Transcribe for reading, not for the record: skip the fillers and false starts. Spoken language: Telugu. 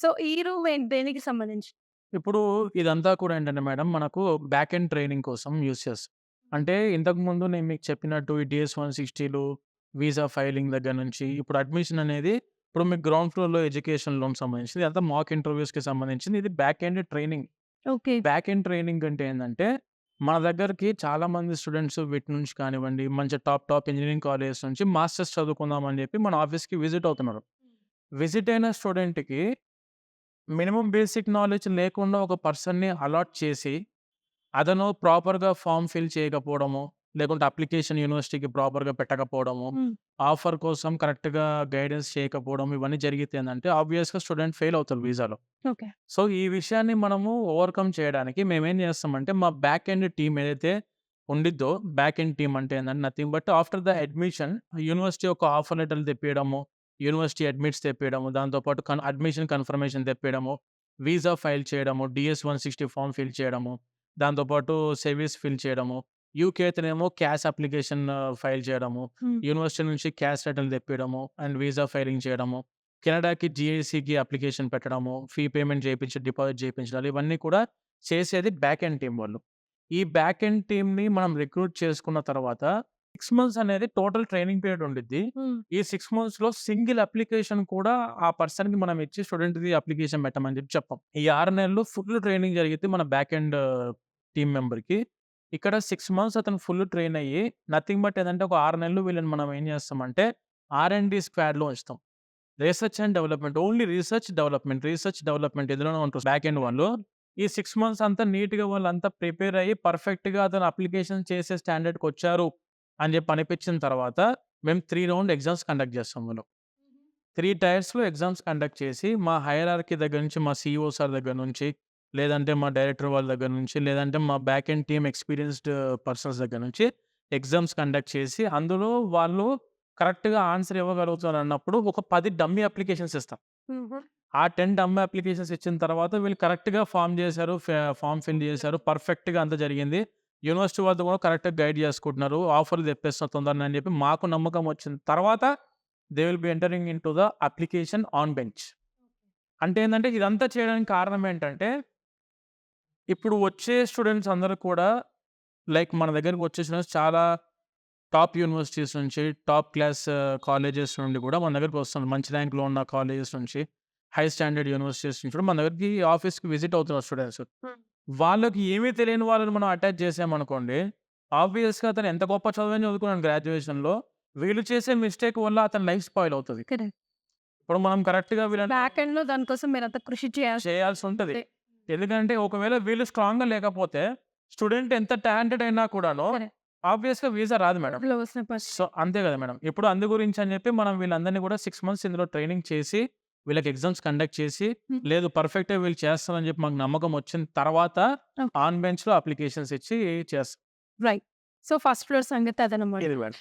సో, ఈ రూమ్ దేనికి సంబంధించి? ఇప్పుడు ఇదంతా కూడా ఏంటంటే మేడం మనకు బ్యాక్ ఎండ్ ట్రైనింగ్ కోసం యూజ్ చేస్తాం. అంటే ఇంతకుముందు నేను మీకు చెప్పినట్టు ఈ డీఎస్ 160లు, వీసా ఫైలింగ్ దగ్గర నుంచి ఇప్పుడు అడ్మిషన్ అనేది ఇప్పుడు మీకు గ్రౌండ్ ఫ్లోర్‌లో ఎడ్యుకేషన్ లోన్ సంబంధించింది. ఇదంతా మాక్ ఇంటర్వ్యూస్‌కి సంబంధించింది. ఇది back end training. Okay. Back end training అంటే ఏందంటే మన దగ్గరికి చాలామంది స్టూడెంట్స్ వీటి నుంచి కానివ్వండి, మంచి టాప్ ఇంజినీరింగ్ కాలేజెస్ నుంచి మాస్టర్స్ చదువుకుందాం అని చెప్పి మన ఆఫీస్‌కి విజిట్ అవుతున్నారు. విజిట్ అయిన స్టూడెంట్‌కి మినిమమ్ బేసిక్ నాలెడ్జ్ లేకుండా ఒక పర్సన్‌ని అలాట్ చేసి, అతను ప్రాపర్‌గా ఫార్మ్ ఫిల్ చేయకపోవడము, లేకుంటే అప్లికేషన్ యూనివర్సిటీకి ప్రాపర్‌గా పెట్టకపోవడము, హ్మ్. ఆఫర్ కోసం కరెక్ట్‌గా గైడెన్స్ చేయకపోవడం ఇవన్నీ జరిగితే ఏందంటే ఆబ్వియస్‌గా స్టూడెంట్ ఫెయిల్ అవుతారు వీసాలో. ఓకే. సో, ఈ విషయాన్ని మనము ఓవర్‌కమ్ చేయడానికి మేమేం చేస్తామంటే, మా బ్యాక్ ఎండ్ టీమ్ ఏదైతే ఉండిద్దో, బ్యాక్ ఎండ్ టీమ్ అంటే ఏందంటే nothing but after the admission university యొక్క ఆఫర్ లెటర్‌లు తెప్పియడము, యూనివర్సిటీ అడ్మిట్స్ తెప్పియడము, దాంతో పాటు అడ్మిషన్ కన్ఫర్మేషన్ తెప్పియడము, వీసా ఫైల్ చేయడము, డీఎస్ 160 ఫార్మ్ ఫిల్ చేయడము, దాంతో పాటు సెవిస్ ఫిల్ చేయడము, యూకే అయితేనేమో క్యాష్ అప్లికేషన్ ఫైల్ చేయడము, హ్మ్. యూనివర్సిటీ నుంచి క్యాష్ లెటర్‌లు తెప్పియడము అండ్ వీసా ఫైలింగ్ చేయడము. కెనడాకి జీఐసీకి అప్లికేషన్ పెట్టడము, ఫీ పేమెంట్ చేపించి, డిపాజిట్ చేపించడాలు ఇవన్నీ కూడా చేసేది బ్యాక్ ఎండ్ టీమ్ వాళ్ళు. ఈ బ్యాక్ ఎండ్ టీమ్‌ని మనం రిక్రూట్ చేసుకున్న తర్వాత 6 మంత్స్ అనేది టోటల్ ట్రైనింగ్ పీరియడ్ ఉండిద్ది. హ్మ్. ఈ 6 మంత్స్‌లో సింగిల్ అప్లికేషన్ కూడా ఆ పర్సన్‌కి మనం ఇచ్చి స్టూడెంట్‌ది అప్లికేషన్ పెట్టమని చెప్పం. ఈ 6 నెలలు ఫుల్ ట్రైనింగ్ జరిగిద్ది మన బ్యాక్ ఎండ్ టీమ్ మెంబర్‌కి. ఇక్కడ 6 మంత్స్ అతను ఫుల్ ట్రైన్ అయ్యి నథింగ్ బట్ ఏదంటే ఒక 6 నెలలు వీళ్ళని మనం ఏం చేస్తామంటే ఆర్&డి స్క్వాడ్‌లో ఉంచుతాం. Research and development. Only research development ఇందులోనే ఉంటరు బ్యాక్ ఎండ్ వాళ్ళు. ఈ 6 మంత్స్ అంతా నీట్‌గా వాళ్ళంతా ప్రిపేర్ అయ్యి పర్ఫెక్ట్‌గా అతను అప్లికేషన్ చేసే స్టాండర్డ్‌కొచ్చారు అని చెప్పి అనిపించిన తర్వాత మేము 3 రౌండ్ ఎగ్జామ్స్ కండక్ట్ చేస్తాం అందులో. 3 టైర్స్‌లో ఎగ్జామ్స్ కండక్ట్ చేసి మా హైరార్కీ దగ్గర నుంచి మా సీఈఓ సార్ దగ్గర నుంచి, లేదంటే మా డైరెక్టర్ వాళ్ళ దగ్గర నుంచి, లేదంటే మా back end team experienced persons దగ్గర నుంచి ఎగ్జామ్స్ కండక్ట్ చేసి అందులో వాళ్ళు కరెక్ట్‌గా ఆన్సర్ ఇవ్వగలుగుతారన్నప్పుడు ఒక 10 డమ్మీ అప్లికేషన్స్ ఇస్తాం. హుహు. ఆ 10 డమ్మీ అప్లికేషన్స్ ఇచ్చిన తర్వాత వీళ్ళు కరెక్ట్‌గా ఫార్మ్ చేశారు. ఫార్మ్ ఫిల్ చేశారు. పర్ఫెక్ట్‌గా అంతా జరిగింది. యూనివర్సిటీ వాళ్ళు కూడా కరెక్ట్‌గా గైడ్ చేసుకుంటున్నారు. ఆఫర్‌లు తెప్పిస్తున్నారు తొందరనే అని చెప్పి మాకు నమ్మకం వచ్చిన తర్వాత they will be entering into the application on bench. అంటే ఏందంటే ఇదంతా చేయడానికి కారణం ఏంటంటే, ఇప్పుడు వచ్చే స్టూడెంట్స్ అందరూ కూడా లైక్ మన దగ్గరికి వచ్చే స్టూడెంట్స్ చాలా టాప్ యూనివర్సిటీస్ నుంచి, టాప్ క్లాస్ కాలేజెస్ నుండి కూడా మన దగ్గరికి వస్తున్నారు. మంచి ర్యాంక్‌లో ఉన్న కాలేజెస్ నుంచి, హై స్టాండర్డ్ యూనివర్సిటీస్ నుంచి కూడా మన దగ్గరికి ఆఫీస్‌కి విజిట్ అవుతున్నారు స్టూడెంట్స్. హ్మ్. వాళ్ళకి ఏమీ తెలియని వాళ్ళని మనం అటాచ్ చేసామనుకోండి, ఆబ్వియస్‌గా అతను ఎంత గొప్ప చదువైనా చదువుకున్నాడు గ్రాడ్యుయేషన్‌లో. వీళ్ళు చేసే మిస్టేక్ వల్ల అతని లైఫ్ స్పాయిల్ అవుతది. కరెక్ట్. ఇప్పుడు మనం కరెక్ట్‌గా వీళ్ళని బ్యాక్ ఎండ్‌లో దానికోసం మీరంతా కృషి చేయాల్సుంటది. చేయాల్సిందే. ఎందుకంటే ఒకవేళ వీళ్ళు స్ట్రాంగ్‌గా లేకపోతే స్టూడెంట్ ఎంత టాలెంటెడ్ అయినా కూడాను కరెక్ట్. ఆబ్వియస్‌గా వీసా రాదు మేడం. అందులో వస్తున్న పర్సన్. సో, అంతే గదా మేడం. ఇప్పుడు అందు గురించి అని జెప్పి మనం వీళ్ళందరిని గూడా 6 మంత్స్ ఇందులో ట్రైనింగ్ చేసి, వీళ్ళకి ఎగ్జామ్స్ కండక్ట్ చేసి, హ్మ్. లేదు పర్ఫెక్ట్‌గా వీళ్ళు చేస్తారని జెప్పి మాకు నమ్మకం వచ్చిన తర్వాత ఓకే. ఆన్ బెంచ్‌లో అప్లికేషన్స్ ఇచ్చి చేస్తాం. రైట్. సో, ఫస్ట్ ఫ్లోర్ సంగతి అదనమాట. ఇది మేడం.